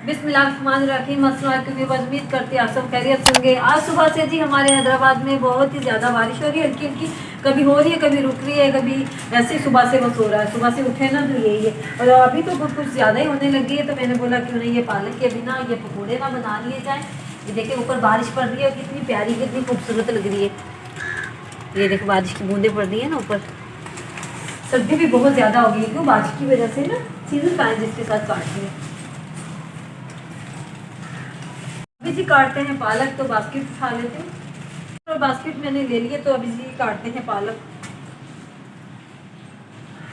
बिस्मिल्लाहिर्रहमानिर्रहीम। अस्सलाम वालेकुम। उम्मीद करते हैं आप सब खैरियत से होंगे। आज सुबह से जी हमारे हैदराबाद में बहुत ही ज़्यादा बारिश हो रही है, हल्की हल्की, कभी हो रही है कभी रुक रही है, कभी ऐसे ही सुबह से बस हो रहा है। सुबह से उठे ना तो यही है, और अभी तो कुछ ज़्यादा ही होने लगी है। तो मैंने बोला क्यों नहीं ये पालक के बिना ये पकौड़े ना बना लिए जाएँ। ये देखिए ऊपर बारिश पड़ रही है, कितनी प्यारी कितनी खूबसूरत लग रही है। ये देखो बारिश की बूंदें पड़ रही है ना ऊपर। सर्दी भी बहुत ज़्यादा हो गई क्यों, बारिश की वजह से ना सीजन का जिसके साथ काटती है। अभी जी काटते हैं पालक, तो बास्केट उठा लेते हैं और बास्केट मैंने ले लिए। तो अभी जी काटते हैं पालक।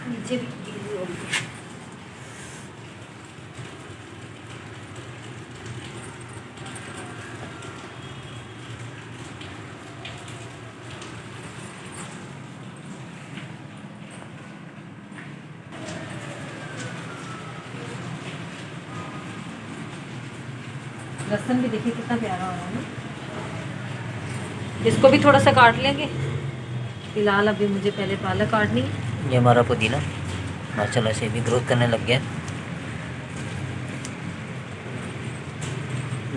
नीचे भी गीली हो गई। लहसुन भी देखिए कितना प्यारा हो रहा है ना। इसको भी थोड़ा सा काट लेंगे। फिलहाल अभी मुझे पहले पालक काटनी है। ये हमारा पुदीना माशाल्लाह से भी ग्रोथ करने लग गया।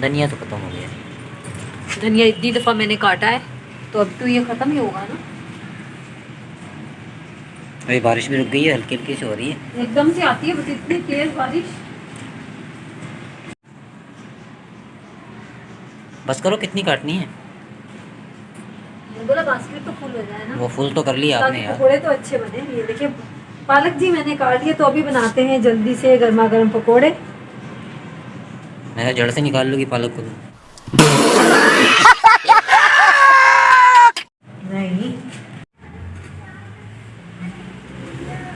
धनिया तो खत्म हो गया। धनिया इतनी दफ़ा मैंने काटा है तो अब तो ये ख़त्म ही होगा ना। अभी बारिश भी रुक गई है, हल्की हल्की से हो रही है। एकदम से आती है बस इतनी तेज़ बारिश। बस करो, कितनी काटनी है? बोला बास्केट तो फुल हो जाए ना। वो फुल तो कर लिया आपने यार। पकोड़े तो अच्छे बने। ये देखिए पालक जी मैंने काट लिए, तो अभी बनाते हैं जल्दी से गर्मा गर्म पकोड़े। मैं जड़ से निकाल लूँगी पालक को। नहीं,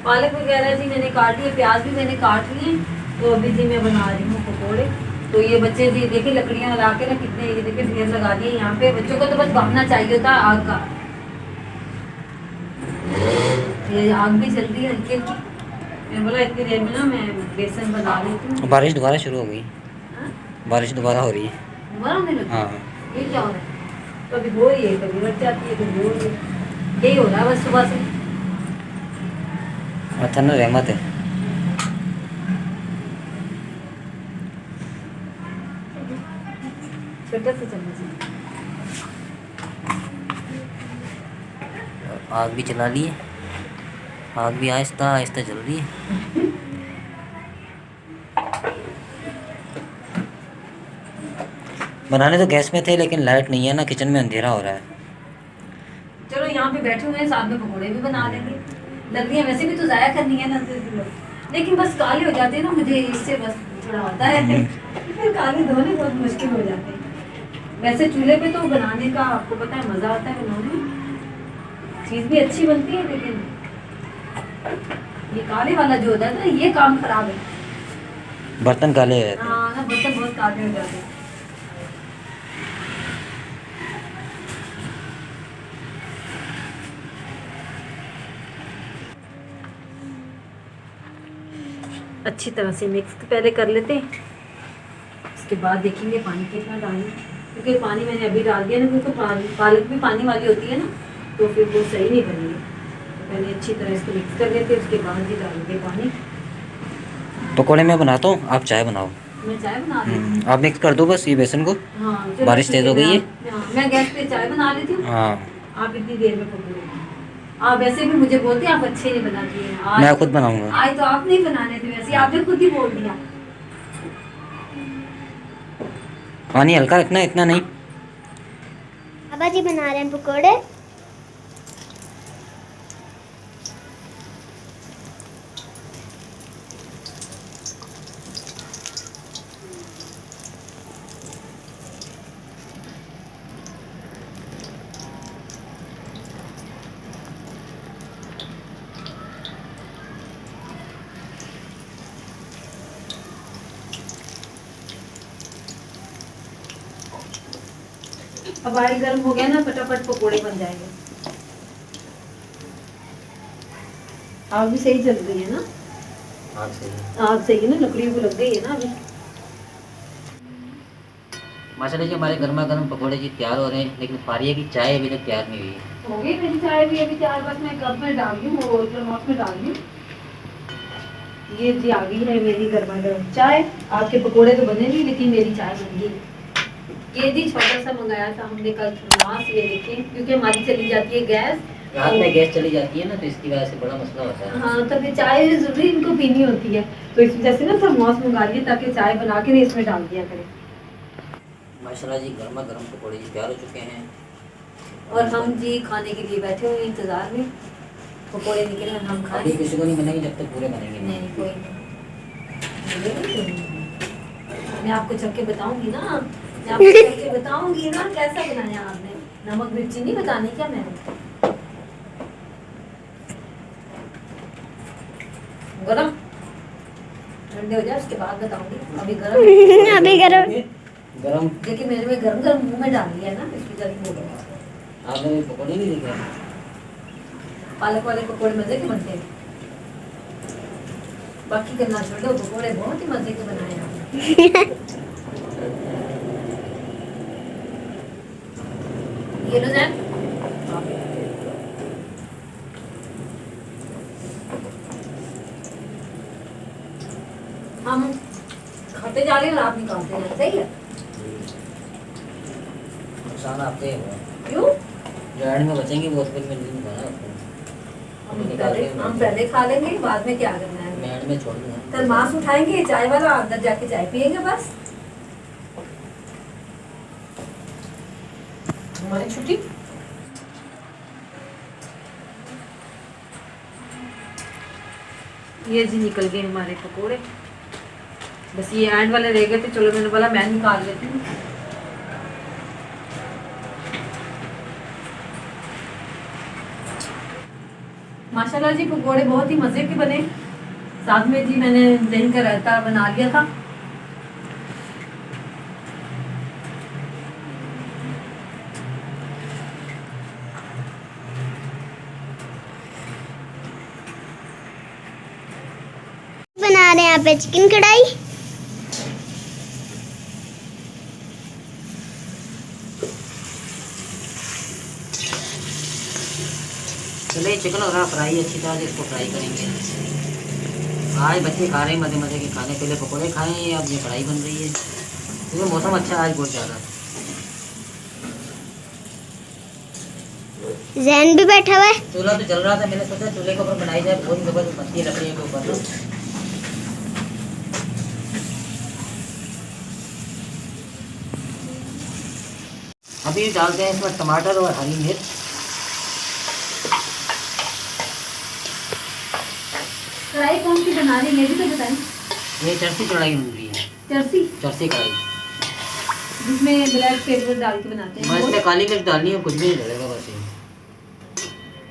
पालक वगैरह जी मैंने काट लिए, प्याज भी मैंने काट लिए। तो अभी जी मैं बना रही हूँ पकोड़े। तो ये बच्चे जी देखिए लकड़ियाँ लगा के ना कितने ये देखिए ढेर लगा दिए यहाँ पे। बच्चों को तो बस भागना चाहिए था आग का। ये आग भी जल रही है हल्की हल्की। मैं बोला इतनी देर में ना मैं बेसन बना लेती हूँ। बारिश दोबारा शुरू हो गई। हाँ? बारिश दोबारा हो रही है। दोबारा होने लगी? हाँ, ये क्या हो रहा है? कभी हो रही है कभी हट जाती है कभी हो रही है, यही हो रहा है बस सुबह से। अच्छा ना, रहमत है। छोटा सा चम्मच है। आग भी चला ली है। आग भी आहिस्ता आहिस्ता जल रही है। बनाने तो गैस में थे, लेकिन लाइट नहीं है ना, किचन में अंधेरा हो रहा है। चलो यहाँ पे बैठे हुए हैं, साथ में पकौड़े भी बना लेंगे। लकड़ियाँ वैसे भी तो ज़ाया करनी है ना, लेकिन बस काले हो जाते हैं ना, मुझे इससे बस थोड़ा होता है। फिर काले धोने बहुत मुश्किल हो जाते हैं। वैसे चूल्हे पे तो बनाने का आपको पता है मज़ा आता है बनाने में, चीज़ भी अच्छी बनती है। लेकिन ये काले वाला जो होता है ना, ये काम खराब है। बर्तन काले हैं। हाँ ना, बर्तन बहुत काले हो जाते हैं। अच्छी तरह से मिक्स पहले कर लेते हैं, उसके बाद देखेंगे पानी कितना डालें। क्योंकि पानी मैंने अभी डाल दिया ना, क्योंकि पालक भी पानी वाली होती है ना, तो फिर वो सही नहीं बनेगी। तो पहले अच्छी तरह इसको मिक्स कर लेते हैं, उसके बाद ही डालेंगे पानी। पकौड़े मैं बनाता हूँ, आप चाय बनाओ। मैं चाय बना लेती हूँ। आप मिक्स कर दो बस ये बेसन को। हाँ, बारिश तेज़ हो गई है। हाँ, मैं गैस पे चाय बना लेती हूँ। हाँ, आप इतनी देर में पकौड़े। आप वैसे भी मुझे बोलते हैं आप अच्छे नहीं बनाती हैं। मैं खुद बनाऊंगा। आज तो आप नहीं बनाने थे, वैसे आपने खुद ही बोल दिया। पानी हल्का रखना, इतना नहीं। पापा जी बना रहे हैं पकोड़े। अब ऑयल गर्म हो गया ना, फटाफट पकोड़े बन जाएंगे। आग भी सही जल रही है ना। आग सही है। आग सही है ना, लकड़ी को लग गई है ना अभी। माशाल्लाह जी हमारे गर्मा गर्म पकौड़े जी तैयार हो रहे हैं, लेकिन फारिया की चाय अभी तक तैयार नहीं हुई है। हो गई मेरी चाय भी अभी तैयार, बस मैं कप में डाल दी हूँ, वो नमक में डाल दी हूँ। ये जी आ गई है मेरी गर्मा गर्म चाय। आपके पकोड़े तो बने नहीं लेकिन मेरी चाय बन गई। ये जी छोटा सा मंगाया था हमने कल थर्मास, ये देखें, क्योंकि हमारी चली जाती है गैस। रात में गैस चली जाती है ना, तो इसकी वजह से बड़ा मसला होता है। हाँ, तो फिर चाय जरूरी इनको पीनी होती है, तो इस वजह से ना थर्मास मंगा लिए ताकि चाय बना के इसमें डाल दिया करें। माशाल्लाह जी गर्मा गर्म पकौड़े जी तैयार हो चुके हैं और हम जी खाने के लिए बैठे हुए इंतजार में, पकोड़े निकले हम खाएं। अभी किसी को नहीं बनाएंगे जब तक पूरे बनेंगे नहीं कोई नहीं, मैं आपको चख के बताऊंगी ना, मैं आपको चख के बताऊंगी ना कैसा बनाया आपने। नमक मिर्ची नहीं बतानी क्या मैंने? गरम ठंडे हो जाए उसके बाद बताऊंगी, अभी गरम अभी गरम गरम। देखिए मेरे में गरम गरम मुंह में डाल लिया है ना, इसकी जल्दी बोल रहा हूँ। आपने पकौड़े नहीं देखे? पालक वाले पकोड़े मजे के बनते हैं, बाकी करना छोड़ो, पकोड़े बहुत ही मजे के बनाए आपने। ये लो जैन, हम खाते जा रहे हैं और आप निकालते हैं, सही है? नुकसान आपके हैं, क्यों? जो एंड में बचेंगे वो फिर मैं नहीं खाना आपको। हम पहले खा लेंगे, बाद में क्या करना है? मैं एंड में छोड़ दूंगा। थर्मास उठाएंगे, चाय वाला अंदर जाके चाय पियेंगे बस। हमारी छुट्टी। ये जी निकल गए हमारे पकोड़े, बस ये एंड वाले रह गए थे, चलो मैंने बोला मैं निकाल लेती हूँ। माशाल्लाह जी पकोड़े बहुत ही मज़े के बने, साथ में जी मैंने दही का रायता बना लिया था। बना रहे हैं यहाँ पे चिकन कढ़ाई। चलिए चिकन हो रहा फ्राई, अच्छी तरह से इसको फ्राई करेंगे। आज बच्चे खा रहे हैं मज़े मज़े के खाने, पहले पकौड़े खाए हैं, अब ये कढ़ाई बन रही है, क्योंकि मौसम अच्छा है आज बहुत ज़्यादा। जैन भी बैठा हुआ है। चूल्हा तो जल रहा था, मैंने सोचा चूल्हे के ऊपर बनाई जाए, बहुत ज़बरदस्त बनती है लकड़ियों के ऊपर ना। अभी डालते हैं इसमें टमाटर और हरी मिर्च। कढ़ाई कौन सी बना रही है ये भी तो बताएं। ये चरसी कढ़ाई बन रही है, चरसी कढ़ाई, जिसमें ब्लैक पेपर डाल के बनाते हैं। बस इसमें काली मिर्च डालनी है, कुछ भी नहीं डलेगा, बस ये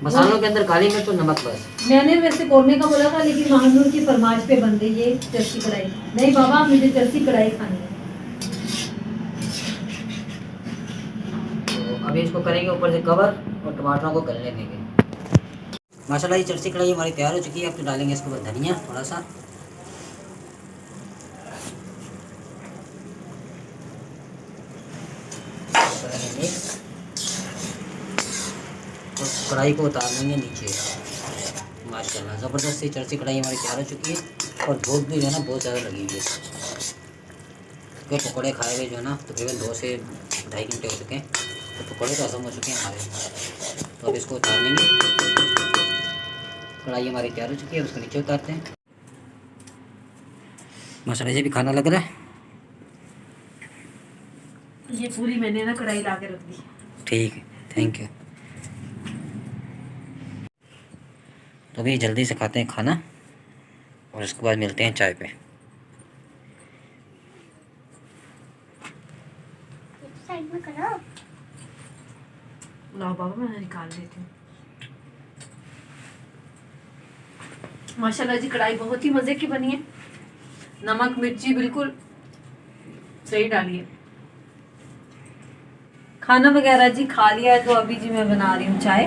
मसालों के अंदर काली मिर्च और नमक बस। मैंने वैसे कौरने का बोला था, लेकिन महानूर की फरमाइश पे बन रही है चरसी कढ़ाई। नहीं बाबा, मुझे चरसी कढ़ाई खानी है। तो अभी इसको करेंगे ऊपर से कवर और टमाटरों को गलने देंगे। माशाल्लाह ये चरसी कढ़ाई हमारी तैयार हो चुकी है। अब तो डालेंगे इसके ऊपर धनिया थोड़ा सा, मिक्स, और कढ़ाई को उतार लेंगे नीचे। माशाल्लाह ज़बरदस्त सी चरसी कढ़ाई हमारी तैयार हो चुकी है। और धूप भी जो है ना बहुत ज़्यादा लगी हुई है, क्योंकि पकौड़े खाए हुए जो है ना तकरीबन 2 से 2.5 घंटे हो चुके हैं, तो पकौड़े तो हज़म हो चुके हैं हमारे। तो अब इसको उतार लेंगे। कढ़ाई हमारी तैयार हो चुकी है, उसको नीचे उतारते हैं। माशाल्लाह ये भी खाना लग रहा है। ये पूरी मैंने ना कढ़ाई ला के रख दी। ठीक है, थैंक यू। तो अभी जल्दी से खाते हैं खाना और उसके बाद मिलते हैं चाय पे। साइड में करो। लाओ बाबा, मैं निकाल देती हूँ। माशाल्लाह जी कढ़ाई बहुत ही मज़े की बनी है, नमक मिर्ची बिल्कुल सही डाली है। खाना वगैरह जी खा लिया है, तो अभी जी मैं बना रही हूँ चाय,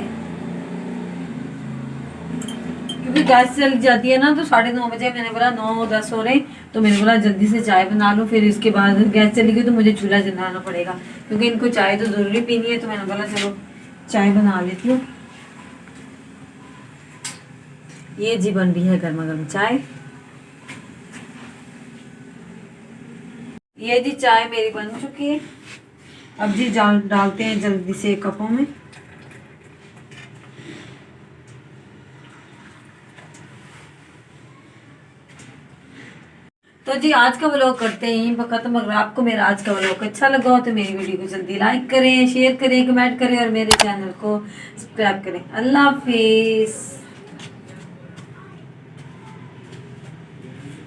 क्योंकि गैस चल जाती है ना, तो 9:30 बजे, मैंने बोला 9-10 हो रहे, तो मैंने बोला जल्दी से चाय बना लूँ, फिर इसके बाद गैस चली गई तो मुझे चूल्हा जलाना पड़ेगा, क्योंकि इनको चाय तो ज़रूरी पीनी है। तो मैंने बोला चलो चाय बना लेती हूँ। ये जी बन रही है गर्मा गर्म चाय। ये जी चाय मेरी बन चुकी है। अब जी डालते हैं जल्दी से कपों में। तो जी आज का व्लॉग करते हैं यहीं पर खत्म। अगर आपको मेरा आज का व्लॉग अच्छा लगा हो तो मेरी वीडियो को जल्दी लाइक करें, शेयर करें, कमेंट करें और मेरे चैनल को सब्सक्राइब करें। अल्लाह हाफिज़।